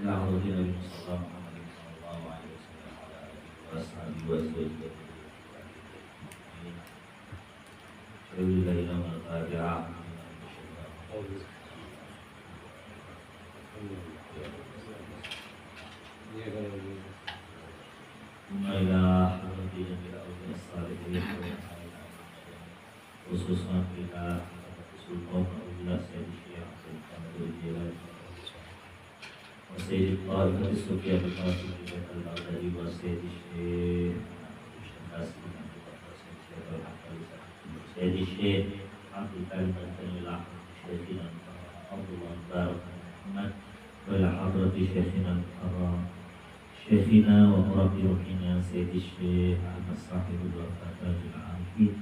ila hadratin Nabi sallallahu alaihi wasallam wa ala alihi wa sahbihi wa azwajihi khususnya kita Sultan Abdullah Sayyid Syekh Abdul Jalal Sayyid Taifat Sufiya Al-Qasim Al-Baghdadi wa Sayyid Syekh Sayyid Syekh Abdul Karim Al-Tanilah Syekhina Abdullah Muhammad wa hadrati Syekhina Syekhina wa murabbi ruhina Sayyid Syekh Ahmad Sahibul Wafat Al-Arifin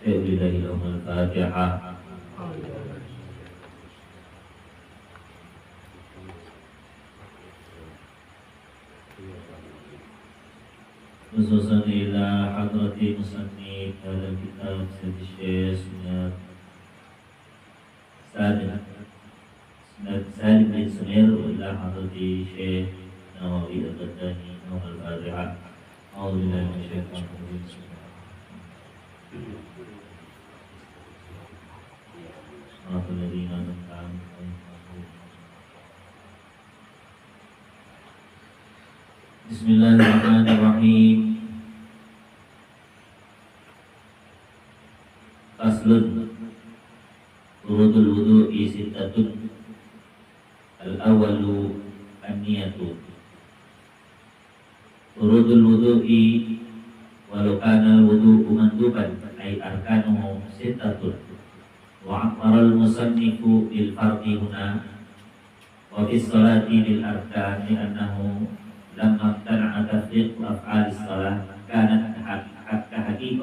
Syekh Lillahi Al-Fatihah. Khususan ila hadrati musannif dalam kitab Sayyid Syekh Sunnah Salim bin Sunair ila hadrati Syekh Nawawi Al-Badani Al-Fatihah. A'udzu billahi minasyaitonir rajim. Bismillahirrahmanirrahim. Faslun Furudul wudu'i sittatun. Al-awwalu an-niyatu. Furudul wudu'i walau kana wudu'u manduban ay arkanuhu sittatun. Wa aqara al-musannifu bil farqi huna wa fi sholati bil arkan li annahu lamma tana'a tafriq af'alis salah kanat haqiqatin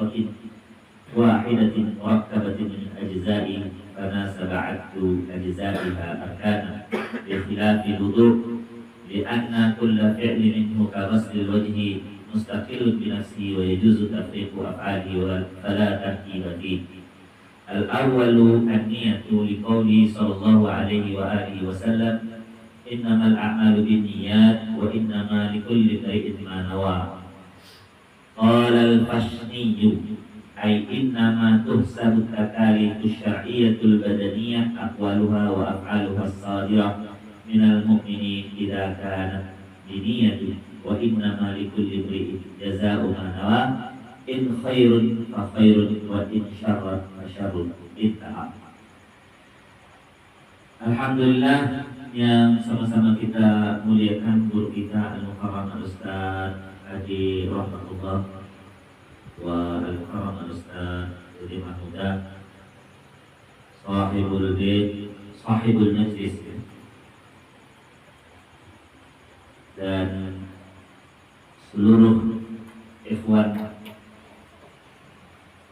wahidatin murakkabatin min ajza'i fanasaba'atu ajza'iha arkana bi khilafi wudu' li anna kulla fi'lin minhu ka ghaslil wajhi mustaqillun bi nafsihi wa yajuzu tafriqu af'alihi wa fala tartiba fihi. Al-awwalu an-niyatu liqawli sallallahu alaihi wa alihi wa sallam innamal a'malu binniyat wa innama likulli imri'in ma nawa. Qala al-Fashniyyu ay innama tuhsabu takalifu syar'iyyatul badaniyah aqwaluha wa af'aluha as-sadirah minal mu'minin idza kanat binniyati wa innama likulli imri'in jazaa'u ma nawa. In khairun fa khairun wa in syarrun fa syarrun. Intaha. Alhamdulillah yang sama-sama kita muliakan guru kita Al-Mukarram Al-Ustaz Haji Rahmatullah wa Al-Mukarram Al-Ustaz Budi Mahmudah Sahibul Bait Sahibul Majlis dan seluruh ikhwan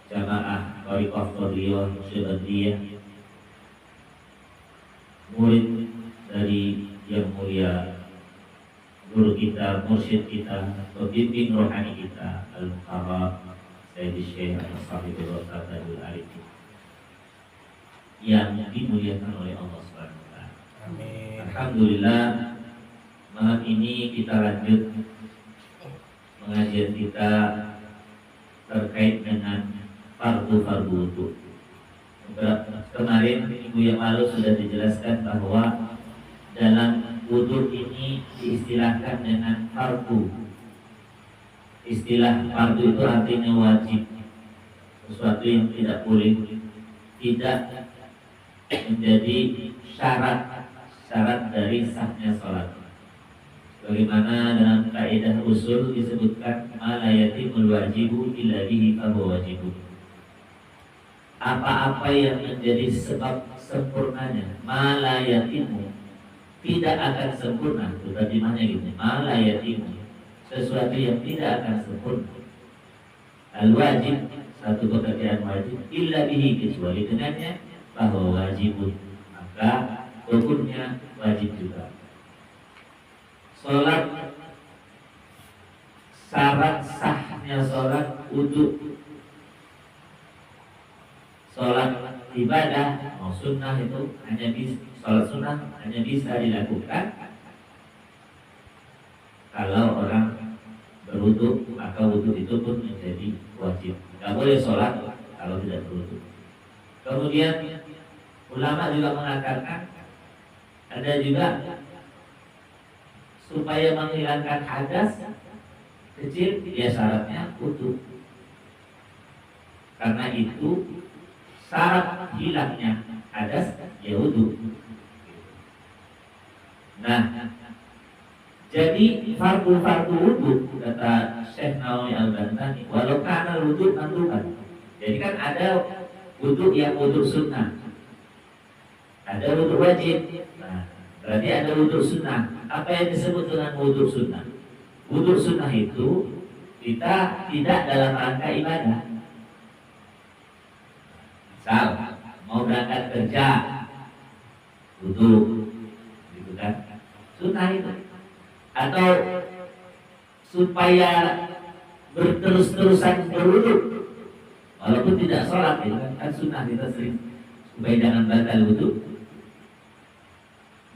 jamaah Thariqah Qadiriyah Syabandiyah, murid dari yang mulia guru kita, mursyid kita, pembimbing rohani kita Al-Mukarram Sayyid Syekh Sahibul Wafat Al-Arifin yang dimuliakan oleh Allah SWT. Amin. Alhamdulillah, malam ini kita lanjut mengajar kita terkait dengan fardu wudu. Kemarin minggu yang lalu sudah dijelaskan bahwa dalam wudu ini diistilahkan dengan fardu. Istilah fardu itu artinya wajib, sesuatu yang tidak boleh, tidak menjadi syarat dari sahnya sholat. Bagaimana dalam kaidah usul disebutkan ma la yatimul wajibu illa bihi fa huwa wajibun. Apa-apa yang menjadi sebab sempurnanya ma la yatimu tidak akan sempurna. Itu terjemahnya gitu. Ma la yatimu, sesuatu yang tidak akan sempurna. Al-wajib, satu pekerjaan wajib, illa bihi, kecuali dengannya, bahwa wajibun, maka hukumnya wajib juga. Sholat, syarat sahnya sholat wudu. Sholat ibadah mau sunnah itu hanya bisa, sholat sunnah hanya bisa dilakukan kalau orang berwudu, maka wudu itu pun menjadi wajib. Nggak boleh sholat kalau tidak berwudu. Kemudian ulama juga mengatakan ada juga supaya menghilangkan hadas kecil, ya syaratnya wudu. Karena itu syarat hilangnya hadas ya wudu. Nah, jadi fardu wudu kata Syekh Nawawi Al-Bantani, walau kana wudu manduban. Jadi kan ada wudu yang wudu sunnah, ada wudu wajib. Nah, berarti ada wudu sunnah. Apa yang disebut dengan wudu sunnah? Wudu sunnah itu kita tidak dalam rangka ibadah. Misal mau berangkat kerja, wudu, gitu kan? Sunnah itu. Atau supaya berterus-terusan berwudu, walaupun tidak sholat, itu kan sunnah kita sering supaya jangan batal wudu.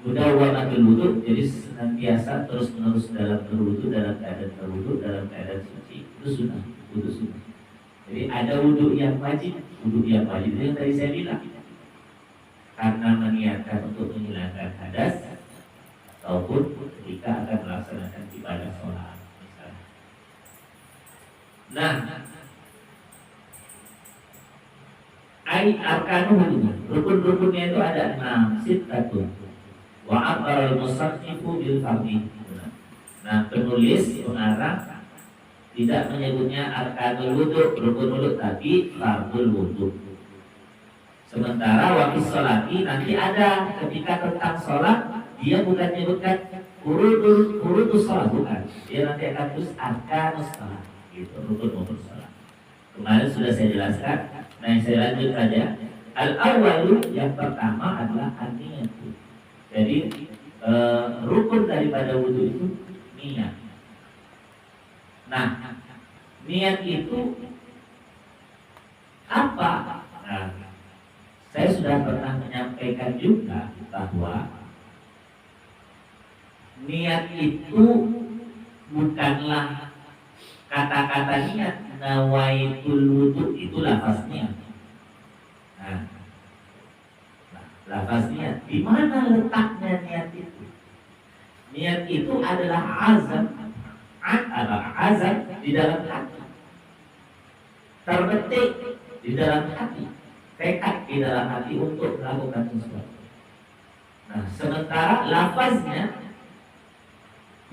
Mudawwamatul wudu, jadi senantiasa terus-menerus dalam berwudu, dalam keadaan berwudu, dalam keadaan suci, itu sunnah, wudu sunnah. Jadi ada wudu yang wajib, wudu yang wajib itu yang tadi saya bilang, karena meniatkan untuk menghilangkan hadas ataupun ketika akan melaksanakan ibadah sholat misalnya. Nah, arkanuhu, rukun-rukunnya itu ada 6, sittatun. Wa aqral musannifu bil fardhi. Nah, penulis pengarang tidak menyebutnya arkanul wudu, rukun wudu, tapi fardul wudu. Sementara waktu sholati nanti ada ketika tentang sholat, dia bukan menyebutkan urudus sholat, bukan. Dia nanti akan terus arkanus sholat, gitu, rukun sholat. Kemarin sudah saya jelaskan. Nah, yang saya lanjut saja. Al-awwalu, yang pertama adalah an-niyat. Jadi rukun daripada wudu itu niat. Nah, niat itu apa? Nah, saya sudah pernah menyampaikan juga bahwa niat itu bukanlah kata-kata niat, nawaitul wudu, itu lafaz niat. Nah, lafaz niat, di mana letaknya niat itu? Niat itu adalah azam, azam di dalam hati, terbetik di dalam hati, tekad di dalam hati untuk melakukan sesuatu. Nah, sementara lafaznya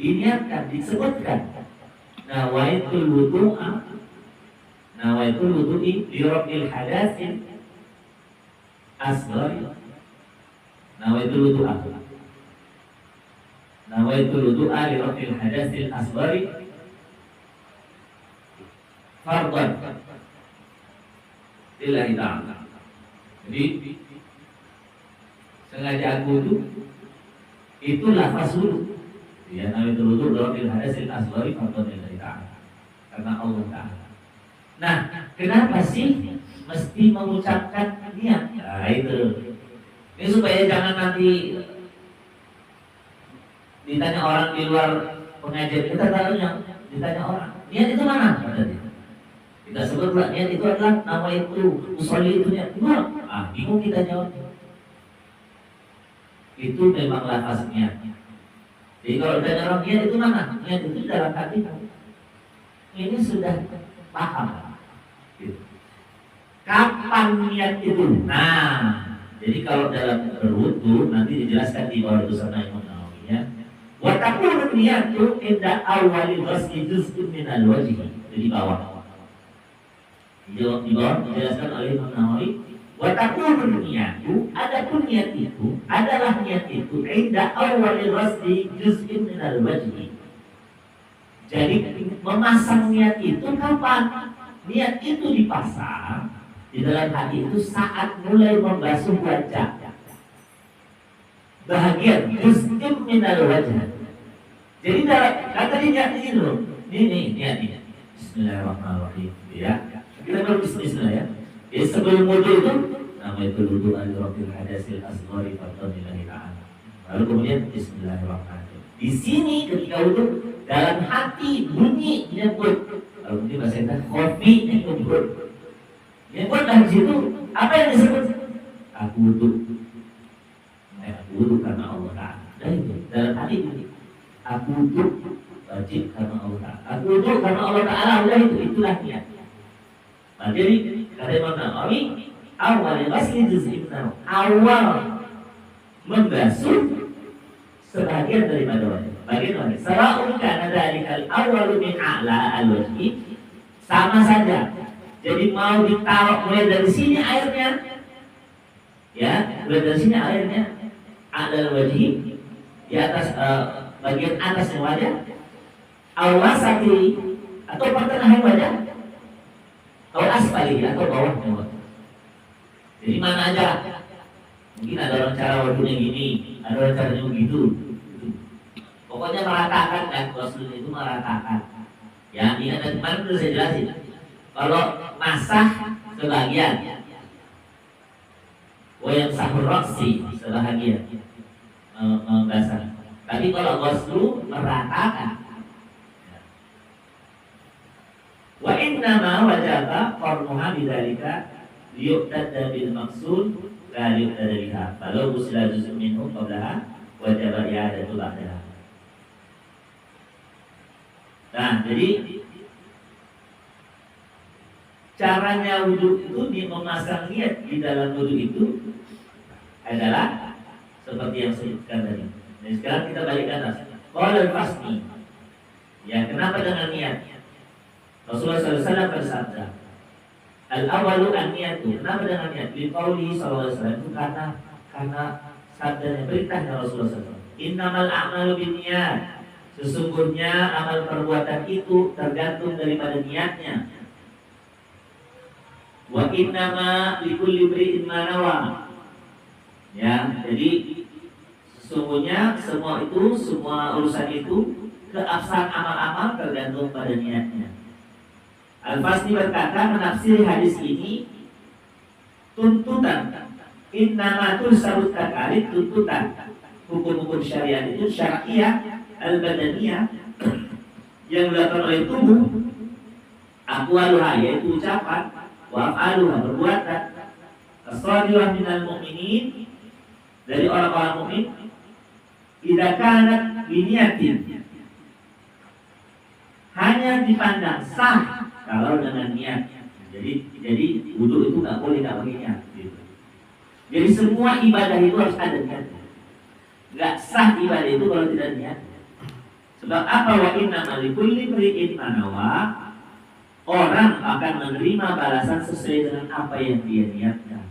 diniatkan, disebutkan nawaitul wudu'a, nawaitul wudu'i li rabbil hadasin asghari, nawaitul wudu'a, nawaitul wudu'a li rabbil hadasil asghari fardhan lillahi ta'ala. Jadi sengaja aku itu lafaz wudu. Ya, nawaitul wudu' li rabbil hadasil asghari fardhan lillahi ta'ala, karena Allah Ta'ala. Nah, kenapa sih mesti mengucapkan niat? Nah, itu. Ini supaya jangan nanti ditanya orang di luar pengajian kita, ditanya orang, niat itu mana? Kita sebutlah niat itu adalah nama itu, usolli itu niat. Bingung kita jawab. Itu memang lafaz niat. Jadi kalau ditanya orang niat itu mana? Niat itu dalam hati. Ini sudah paham. Kapan niat itu? Nah, jadi kalau dalam berwudu nanti dijelaskan di bawah itu sama Imam Nawawi ya. Wa taqulu niyatu inda awwali ghasli juz'in min al-wajhi. Jadi bawah. Di bawah dijelaskan oleh Imam Nawawi. Wa taqulu niyatu, adapun niat itu adalah niat itu inda awwali ghasli juz'in min al-wajhi. Jadi memasang niat itu kapan? Niat itu dipasang di dalam hati itu saat mulai membasuh wajah, bahagian juz'in minal wajah. Jadi dalam kata niat ini loh, ini niat. Bismillahirrahmanirrahim. Ya, kita baru bismillah ya. Jadi sebelum wudu itu, nama itu wudu al-rabbil hadasil asghari fardhan lillahi ta'ala. Lalu kemudian Bismillahirrahmanirrahim. Di sini ketika wudhu dalam hati bunyi nyebut, kalau bunyi bahasa Inggris kopi nyebut dari situ apa yang disebut? Aku wudhu, aku wudhu karena Allah Taala. Dan itu dalam hati bunyi, aku wudhu wajib karena Allah Taala. Aku wudhu karena Allah Taala. Udah itulah niat. Nah, jadi kata Imam Nawawi, awal ghasli juz'in awal membasuh sebagian daripada wajah. Bagian wajah. Sawa'un kana dzalikal awwalu min a'la al-wajhi, sama saja. Jadi mau ditaruh mulai dari sini airnya, ya, mulai dari sini airnya, a'la al-wajhi, di atas bagian atasnya wajah, awasati atau pertengahan wajah, atau asfali atau bawahnya wajah. Jadi mana aja. Mungkin ada orang cara wudhunya gini, ada orang caranya begitu. Pokoknya meratakan kan, ghusl itu meratakan. Ya, ini ada kemarin sudah saya jelasin. Kalau masah sebagian, yang sahur roksi sebagian membasah. Tapi kalau ghusl meratakan. Wa innama wajaba qarnuha bidzalika liyuqtada bil maqsud la yuqtada biha. Kalau usila juz'un minhu qablaha wajaba i'adatu ba'daha. Nah, jadi caranya wudhu itu memasang niat di dalam wudhu itu adalah seperti yang saya sebutkan tadi. Dan sekarang kita balik ke atas. Qala al-Fasni. Ya, kenapa dengan niat? Rasulullah SAW bersabda, al-awwalu an-niyatu. Kenapa dengan niat? Li qauli sallallahu alaihi wasallam, itu karena sabdanya, perintahnya Rasulullah SAW. Innamal a'malu binniyat. Sesungguhnya amal perbuatan itu tergantung daripada niatnya. Wa innama likulli imri'in ma nawa. Ya, jadi sesungguhnya semua urusan itu keabsahan amal-amal tergantung pada niatnya. Al-Fasni berkata menafsiri hadis ini tuntutan. Innama tursabut takalid, tuntutan. Hukum-hukum syariat itu syariah al-badaniyah yang dilakukan oleh tubuh, aqwaluha yaitu ucapan, wa af'aluha perbuatan, as-sadirah minal mu'minin dari orang-orang mukmin, idza kanat biniyatin, hanya dipandang sah kalau dengan niat. Jadi wudu itu nggak boleh nggak pakai niat. Gitu. Jadi semua ibadah itu harus ada niat. Nggak sah ibadah itu kalau tidak niat. Sebab apa? Wa innama likulli imri'in ma nawa. Orang akan menerima balasan sesuai dengan apa yang dia niatkan.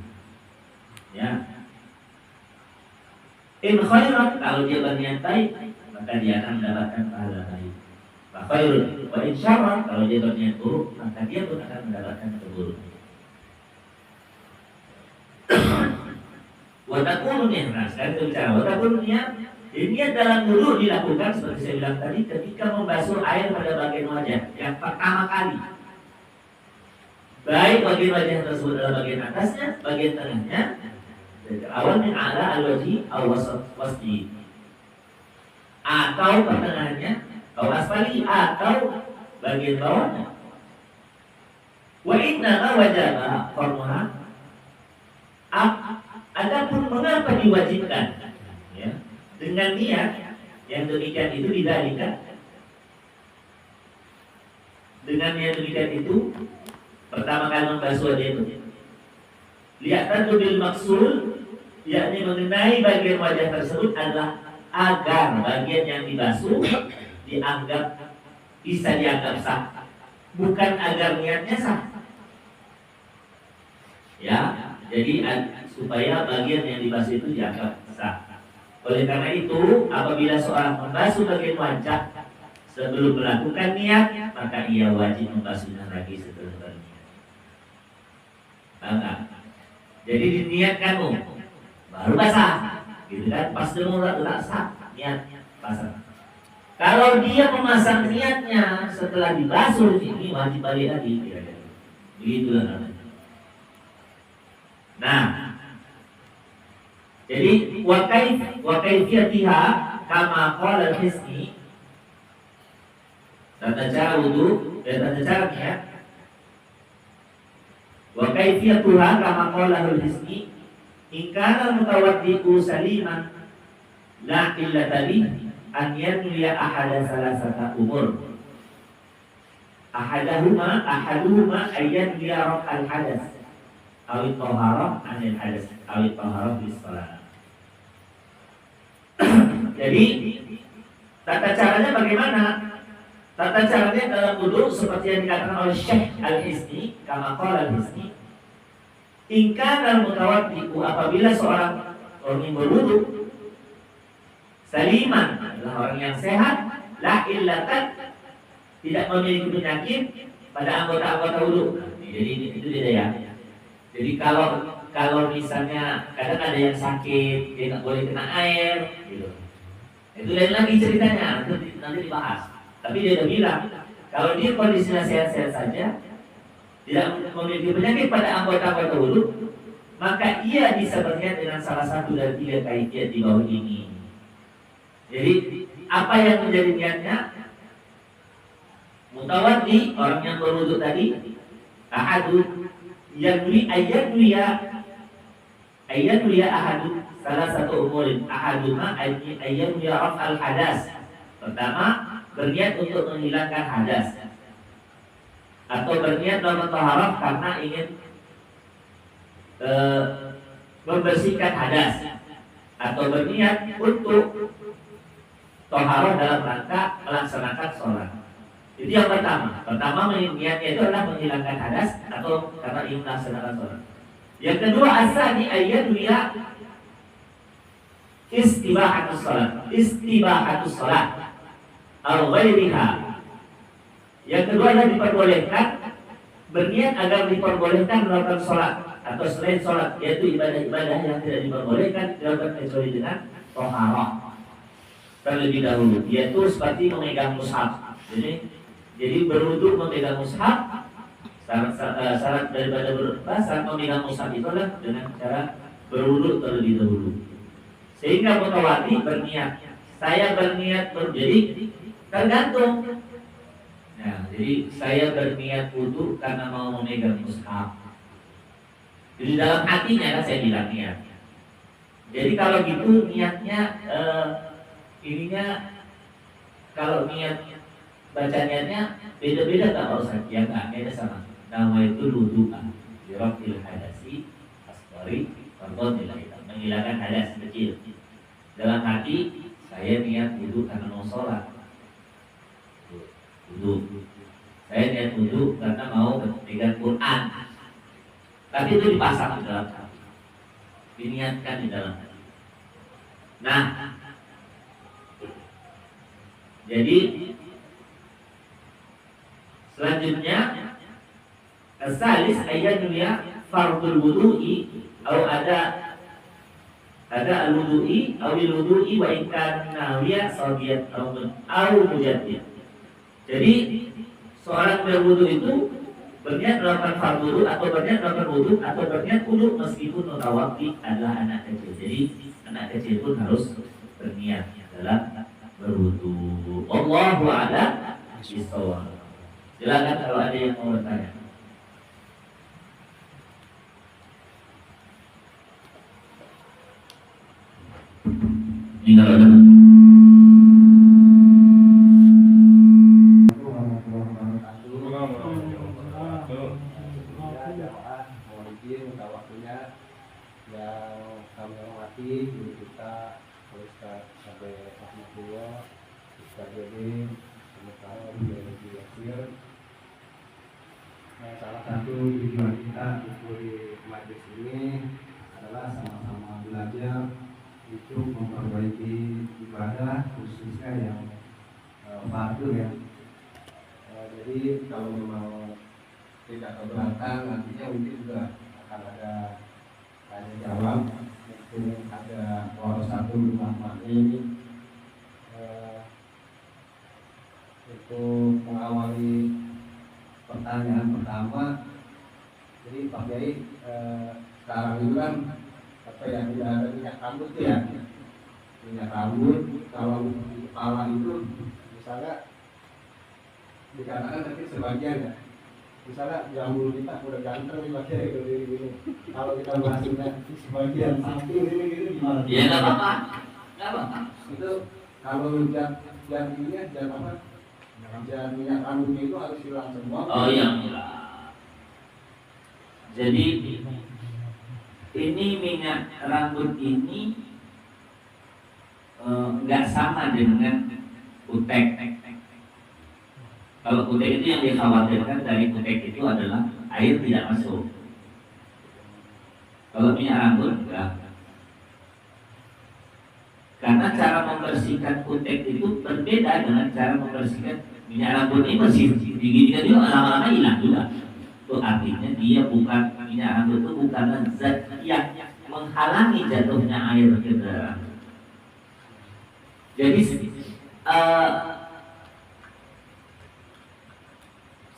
Ya. In khairat, kalau dia berniat baik, maka dia akan mendapatkan pahala baik. Wa khairun. Wa in syarrat, kalau dia berniat buruk, maka dia pun akan mendapatkan keburukan. Wa takunu ni'mas, kan itu bicara. Wa takunu ni'mas. Niat dalam wudu dilakukan seperti saya bilang tadi ketika membasuh air pada bagian wajah yang pertama kali. Baik bagian wajah tersebut adalah bagian atasnya, bagian tengahnya, dari awal min a'la al-wajhi aw wasdi, atau pertengahannya, atau asfali, atau bagian bawahnya. Wa inna ma wajaba qarnuha. Adapun mengapa diwajibkan? Ya. Dengan niat yang demikian itu didalikan. Dengan niat demikian itu pertama kali membasuh wajah itu, lihat bil maksud, yakni mengenai bagian wajah tersebut adalah agar bagian yang dibasuh bisa dianggap sah, bukan agar niatnya sah. Ya, jadi supaya bagian yang dibasuh itu dianggap sah. Oleh karena itu, apabila seorang membasuh bagian wajah sebelum melakukan niat, maka ia wajib membasuhnya lagi setelah berniat. Enggak. Jadi diniatkan baru basah, gitu kan? Pas dulu tak sah niatnya basah. Kalau dia memasang niatnya setelah dibasuh, ini wajib balik lagi. Begitulah namanya. Nah, jadi wa kaifiyatiha, kama qala al-Hisni, tata cara wudu dan tata cara niat. Wa kaifiyatuha kama qala al-Hisni, in kana al-mutawaddi'u saliman la illata bihi an yanwiya ahada salasata umur. Ahaduhuma ayyan biya raf'al hadas awit taharah anil hadas awit taharah bis salat. Jadi tata caranya bagaimana? Tata caranya dalam wudu seperti yang dikatakan oleh Syekh Al-Hisni, kama qala Al-Hisni, in kana al-mutawaddi'u, apabila seorang orang yang berwudu saliman, adalah orang yang sehat, la illatan, tidak memiliki penyakit pada anggota-anggota wudu. Jadi itu beda ya. Jadi kalau misalnya kadang ada yang sakit, dia nggak boleh kena air, gitu. Itu lain lagi ceritanya, nanti dibahas. Tapi dia udah bilang, kalau dia kondisinya sehat-sehat saja, tidak memiliki penyakit pada anggota-anggota wudu, maka ia bisa berniat dengan salah satu dari 3 kaifiat di bawah ini. Jadi apa yang menjadi niatnya? Mutawaddi, orang yang berwudu tadi, ahadu yanwi ayyanwiya ahadu salah satu umurin, ahaduma ayyanwiya raf'al hadas. Pertama, berniat untuk menghilangkan hadas, atau berniat dalam taharah karena ingin membersihkan hadas, atau berniat untuk taharah dalam rangka melaksanakan sholat. Jadi yang pertama niatnya itu adalah menghilangkan hadas atau karena ingin melaksanakan sholat. Yang kedua, asani ayyanwiya istibahatus sholat al-ghairiha. Yang kedua adalah diperbolehkan, berniat agar diperbolehkan melakukan sholat atau selain sholat, yaitu ibadah-ibadah yang tidak diperbolehkan dilakukan kecuali dengan taharah terlebih dahulu, yaitu seperti memegang mushaf. Jadi berwudu memegang mushaf, syarat daripada syarat memegang mushaf itu adalah dengan cara berwudu terlebih dahulu. Sehingga mutawaddi berniat, saya berniat jadi tergantung. Nah, jadi saya berniat wudu karena mau memegang mushaf. Jadi dalam hatinya kan saya bilang niat. Jadi kalau gitu niatnya kalau niat baca niatnya beda-beda tak Ustaz? Ya enggak, beda sama. Nama itu wudu'an birafil hadasi asghari fardhon menghilangkan hadas kecil. Dalam hati saya niat wudu karena mau sholat. Wudu. Saya niat wudu karena mau memegang Quran. Tapi itu dipasang di dalam hati. Diniatkan di dalam hati. Nah, jadi selanjutnya asalis ayyanwiya fardul wudu'i atau ada al-wudu'i atau al-wudu'i wa in kana nawiya sabiyan atau mujaddid. Jadi seorang berwudu itu berniat melakukan fardhu atau berniat melakukan wudu atau berniat wudu meskipun mutawaddi adalah anak kecil. Jadi anak kecil pun harus berniat dalam berwudu. Allahu a'lam bishawab. Silakan kalau ada yang mau bertanya. Ini kalau ada. Yang kami hormati guru kita Ustaz sampai Ahmadullah, Ustaz Jadi, sementara Biologi Yasir. Salah satu tujuan kita di majlis ini adalah sama-sama belajar untuk memperbaiki ibadah khususnya yang fardu ya. Jadi kalau memang tidak keberatan nantinya mungkin juga akan ada tanya jawab, mungkin ada satu ini untuk mengawali pertanyaan pertama. Jadi Pak Kiai sekarang itu kan apa yang tidak ada minyak rambut ya. minyak rambut. Kalau di kepala itu misalnya dikatakan nanti sebagian ya, misalnya jambul kita udah ganteng nih pakai gini. Kalau kita bahasnya sebagian samping gini gimana? Ya nggak apa-apa, nggak apa-apa. Itu kalau jam ininya jam apa? Jam minyak rambutnya itu harus hilang semua. Oh iya. Jadi ini minyak rambut ini nggak sama dengan kutek. Kalau kutek itu yang dikhawatirkan dari kutek itu adalah air tidak masuk. Kalau minyak rambut enggak. Karena cara membersihkan kutek itu berbeda dengan cara membersihkan minyak rambut ini. Bersih digigitkan itu lama-lama hilang juga. Itu artinya dia bukan, minyak rambut itu bukan zat yang menghalangi jatuhnya air ke dalam. Jadi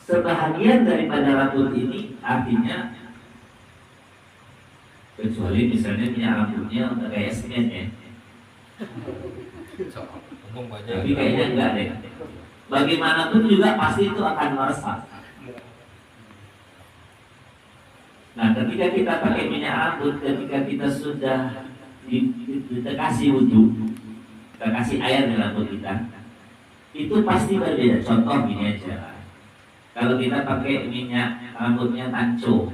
sebahagian daripada rambut ini artinya, kecuali misalnya minyak rambutnya udah kayak semen ya. Tapi kayaknya enggak deh. Bagaimanapun juga pasti itu akan meresap. Nah, ketika kita pakai minyak rambut, ketika kita sudah kita kasih wudhu, kita kasih air di rambut kita, itu pasti berbeda. Contoh gini aja, kalau kita pakai minyak rambutnya Tancho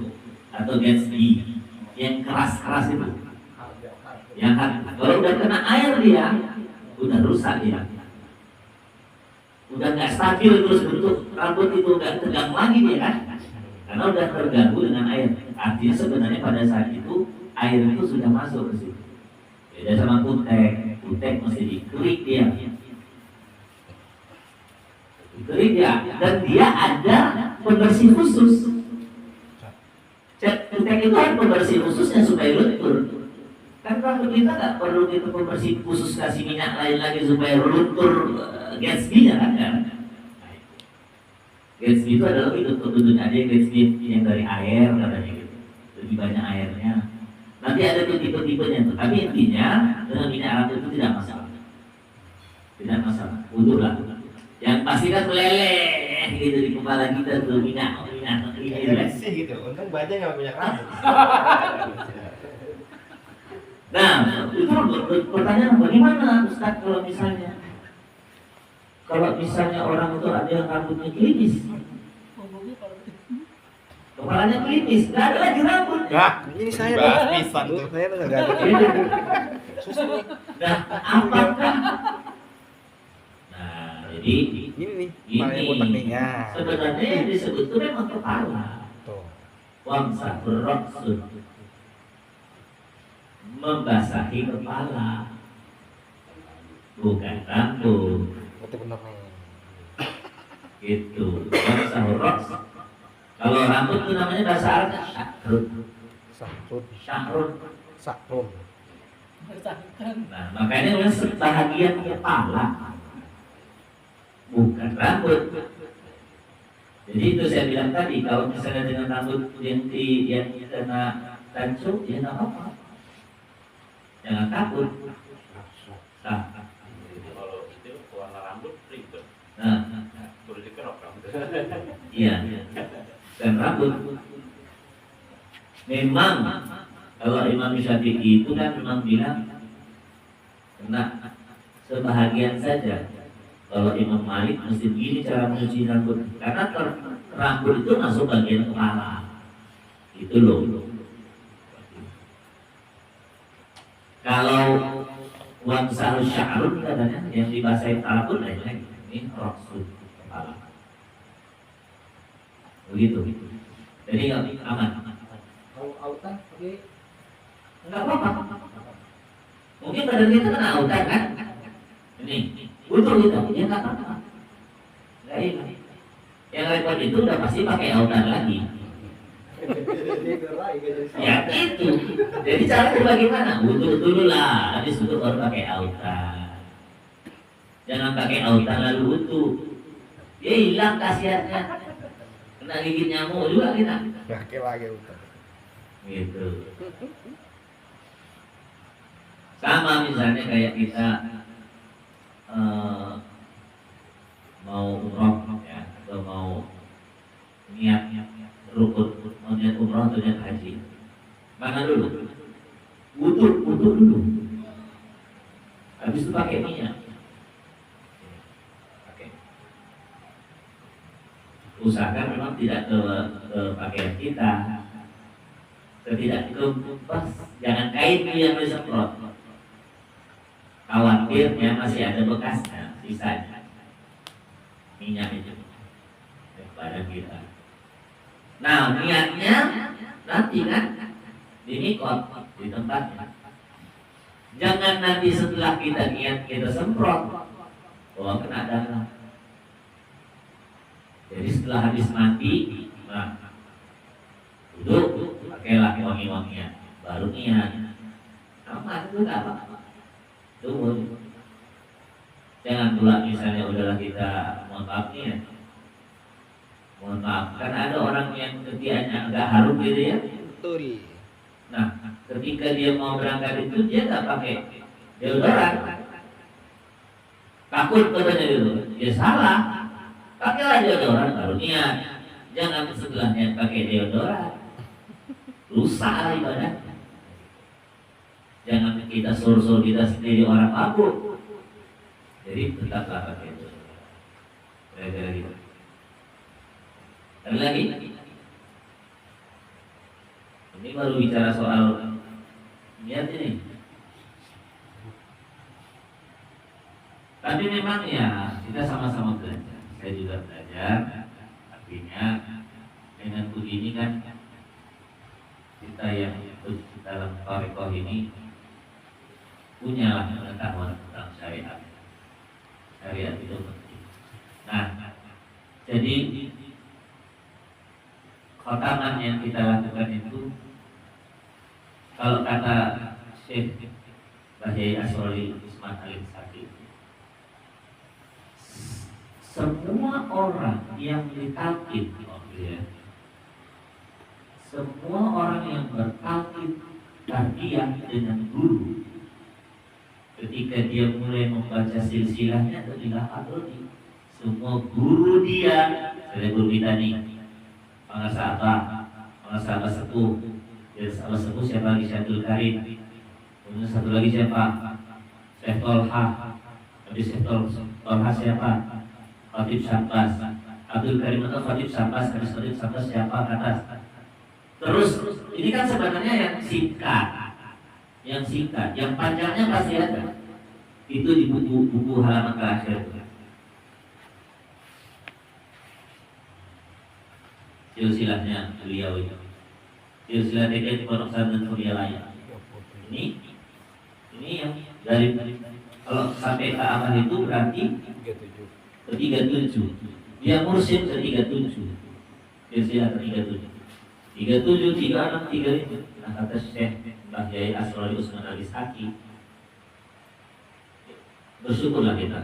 atau Gatsby yang keras-keras itu, yang kalau udah kena air dia udah rusak dia, udah nggak stabil, terus bentuk rambut itu nggak tegang lagi dia kan, karena udah terganggu dengan air. Artinya sebenarnya pada saat itu air itu sudah masuk ke situ. Beda sama kutek, kutek mesti dikerik dia, dikerik dia, dan dia ada pembersih khusus. Kutek itu ada pembersih khususnya supaya luntur. Kan rambut kita nggak perlu kita pembersih khusus, kasih minyak lain lagi supaya luntur Gatsby-nya kan? Gatsby itu adalah itu tentunya ada Gatsby yang dari air katanya gitu, lebih banyak airnya. Nanti ada tuh tipe-tipenya tuh. Tapi intinya dengan minyak rambut itu tidak masalah, tidak masalah. Untuk lah, yang pasti kan meleleh gitu di kepala kita tuh minyak sih gitu. Untung baca nggak minyak rambut. Nah, itu pertanyaan bagaimana Ustaz kalau misalnya orang itu ada yang rambutnya klimis, kepalanya klimis, nggak ada lagi rambut. Nah, ini saya bahas pisan tuh. Saya nggak ada. Nah, apakah? Nah, jadi Ini nih, ini paling botak nih ya. sebenarnya yang disebut itu memang kepala. Tuh. Wamsah berroksud, membasahi kepala, bukan rambut. Betul benar nih. Gitu. Wamsah berroksud. Kalau rambut itu namanya bahasa Arabnya syahrun. Sahrun. Syahrun. Sahrun. Nah, makanya memang sebahagian kepala, bukan rambut. Jadi itu saya bilang tadi, kalau misalnya dengan rambut yang kena Tancho, ya nggak apa-apa, jangan takut. Nah, Kalau itu warna rambut ribet, nah, perlu dikerok rambut. iya. Dan rambut, memang kalau Imam Syafi'i itu kan memang bilang kena sebahagian saja. Kalau Imam Malik mesti begini cara mencuci rambut, karena rambut itu masuk bagian kepala, itu loh. Kalau wamsah sya'run katanya yang dibasahi talapun lainnya, ini roksud kepala. Begitu. Jadi aman. Kalau autan pakai Enggak apa-apa. Mungkin badan kita kena autan kan? Ini butuh gitu, ya nggak apa-apa. Nggak ini. Yang repot itu udah pasti pakai autan lagi. Ya itu. Jadi caranya bagaimana? Butuh dulu lah, habis itu baru pakai autan. Jangan pakai autan lalu butuh. Dia hilang khasiatnya. Kena gigit nyamuk juga kita. Pakai lagi utang. Gitu. Sama misalnya kayak kita mau umroh ya, atau mau niat rukun, mau niat umroh atau niat haji. Mana dulu? Wudu dulu. Habis itu pakai minyak. Pakai. Usahakan memang tidak ke pakaian kita. Tidak ke jangan kain yang disemprot. Khawatirnya masih ada bekasnya, sisanya minyak itu badan kita. Nah niatnya nanti kan di mikot, di tempatnya. Jangan nanti setelah kita niat kita semprot, kena darah. Jadi setelah habis mandi, nah duduk, pakailah wangi-wangian, baru niat. Aman itu nggak apa-apa. Tunggu. Jangan pula misalnya udahlah kita mohon maaf nih ya. Mohon maaf, karena ada orang yang ketiaknya agak harum gitu ya. Betul. Nah, ketika dia mau berangkat itu dia nggak pakai deodoran. Takut katanya dulu. Ya salah. Pakailah deodoran baru niat. Jangan setelah niat pakai deodoran. Rusak ibadah. Jangan kita suruh kita sendiri orang mabuk. Jadi tetaplah pakai itu. Kira-kira gitu. Ada lagi? Ini baru bicara soal niat ini. Tapi memang ya kita sama-sama belajar. Saya juga belajar. Artinya dengan begini kan kita yang ikut dalam tarekat ini punyalah pengetahuan tentang syariat. Syariat itu penting. Nah, jadi khotaman yang kita lakukan itu, kalau kata Syekh Bahyai Asrori Ismail Al-Saki, semua orang yang ditalqin, semua orang yang bertalqin tarbiyah dengan guru, ketika dia mulai membaca silsilahnya terbilang adoni, semua guru dia, saya berbeda nih, mengasa apa sepuh, ya salah sepuh siapa lagi, Syaikhul Karim, kemudian satu lagi siapa, Syekh Tolha, habis Syekh Tolha siapa, Khatib Syambas, Abdul Karim atau Khatib Syambas, habis Khatib Syambas siapa ke atas. Terus ini kan sebenarnya yang singkat, yang panjangnya pasti ada. Itu di buku halaman terakhir. Silsilahnya beliau itu. Silsilah TK di Pondok Pesantren Mulia Layak. Ini yang dari kalau sampai ke aman itu berarti 37. Dia mursyid ke 37. Silsilah ke 37. 37, 36, 35. Nah, kata Syekh Bahyai Asrori Usman Al-Saki, bersyukurlah kita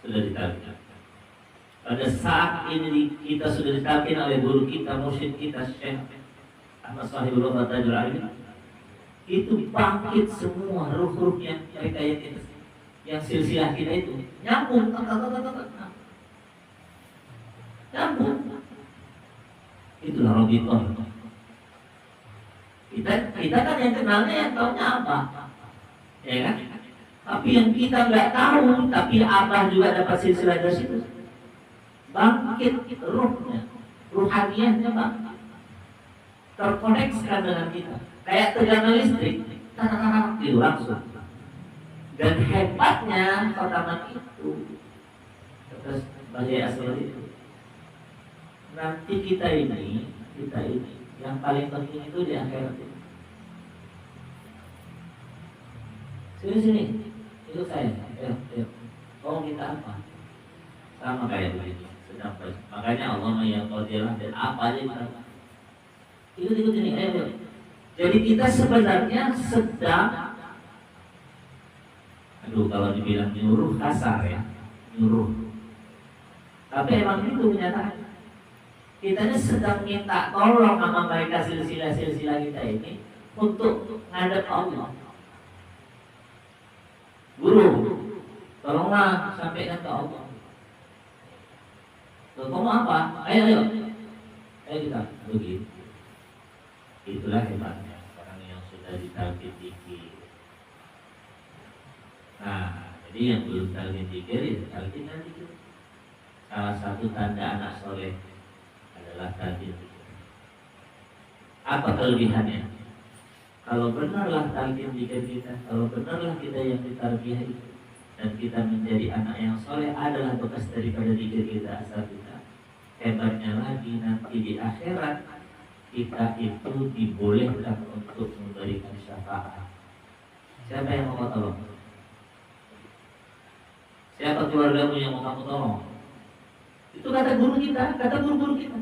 sudah ditalqin. Pada saat ini kita sudah ditalqin oleh guru kita, mursyid kita, Syekh Ahmad Shahibul Fatajul Alim, itu bangkit semua ruh-ruh yang mereka yang silsilah kita itu nyambung, nyambung. Itulah Robito. Kita kan yang kenalnya, yang tahunya apa, ya kan? Tapi yang kita nggak tahu, tapi Abah juga dapat silsilah dari situ. Bangkit ruhnya, ruhaniahnya bangkit, terkoneksikan dengan kita, kayak tegangan listrik, itu langsung. Dan hebatnya khotaman itu, terus Bahyai Asrori itu, nanti kita ini yang paling penting itu di akhirat ini. Sini, ikut saya. Ayo. Kau minta apa? Sama kayak begitu. Sedang baca. Makanya Allah yang qadilah dan apa aja kita. Ikut ini. Ayo. Jadi kita sebenarnya sedang, kalau dibilang nyuruh kasar ya, nyuruh. Tapi emang itu kenyataan. Kita ini sedang minta tolong sama mereka silsilah kita ini untuk ngadep Allah. Guru, tolonglah sampaikan ke Allah. Loh, kamu apa? Ayo kita begitu. Itulah hebatnya orang yang sudah ditalkin zikir. Nah, jadi yang belum talkin zikir ya talkin zikir. Salah satu tanda anak soleh adalah talkin zikir. Apa kelebihannya? Kalau benarlah talqin zikir kita, kalau benarlah kita yang ditarbiyah itu, dan kita menjadi anak yang soleh adalah bekas daripada zikir kita asal kita. Hebatnya lagi nanti di akhirat kita itu dibolehkan untuk memberikan syafaat. Siapa yang mau tolong? Siapa keluargamu yang mau kamu tolong? Itu kata guru kita, kata guru-guru kita.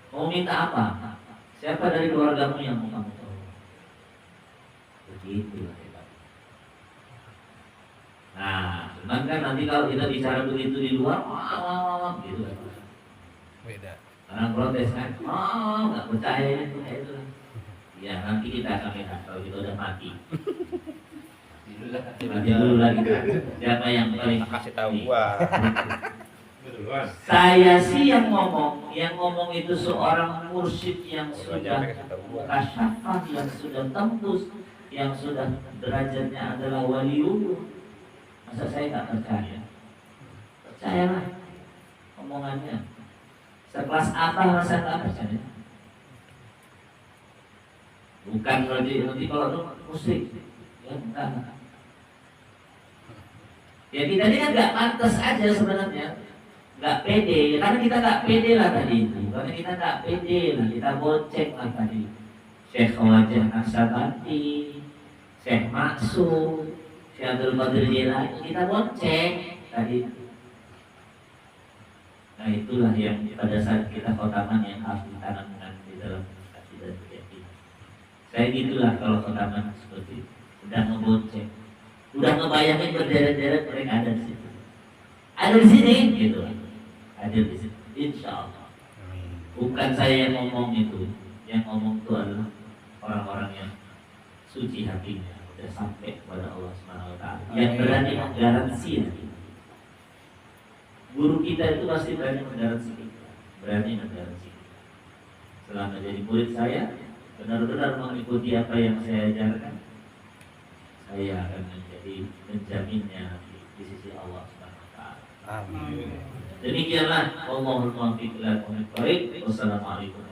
Mau minta apa? Siapa dari keluargamu yang mau kamu tolong? Begitu hebat. Nah, cuman kan nanti kalau kita bicara begitu di luar, gitu kan. Beda. Orang protes kan, nggak percaya itu kayak itu. Ya nanti kita akan lihat kalau kita udah mati. Mati dulu lagi. Siapa yang paling Kasih tahu gua. Saya sih yang ngomong itu seorang mursyid yang sudah kasyafah, yang sudah tembus, yang sudah derajatnya adalah waliullah. Masa saya nggak percaya? Percayalah omongannya. Sekelas apa masa nggak percaya? Bukan nanti kalau itu musik, ya enggak. Ya kita ini kan nggak pantas aja sebenarnya. Nggak pede, karena kita nggak pede lah tadi itu, karena kita nggak pede lah, kita bonceng lah tadi. Syekh Wajah Naksabandi, Syekh Maksud, Syekh Abdul Qadir Jilani, kita bonceng tadi. Nah itulah yang pada saat kita khotaman yang harus ditanamkan di dalam hati dan keyakinan. Saya gitulah kalau khotaman seperti itu, udah ngebonceng, udah ngebayangin berderet-deret mereka ada di situ, ada di sini, gitu. Hadir di situ, insya Allah. Bukan saya yang ngomong itu, yang ngomong itu adalah orang-orang yang suci hatinya, sudah sampai kepada Allah Subhanahu Wa Taala, yang berani menggaransi nanti. Guru kita itu pasti berani menggaransi kita, berani menggaransi kita. Selama jadi murid saya, benar-benar mengikuti apa yang saya ajarkan, saya akan menjadi penjaminnya di sisi Allah Subhanahu Wa Taala. Amin. Demikianlah Allahul muwaffiq ila aqwamit thoriq. Wassalamualaikum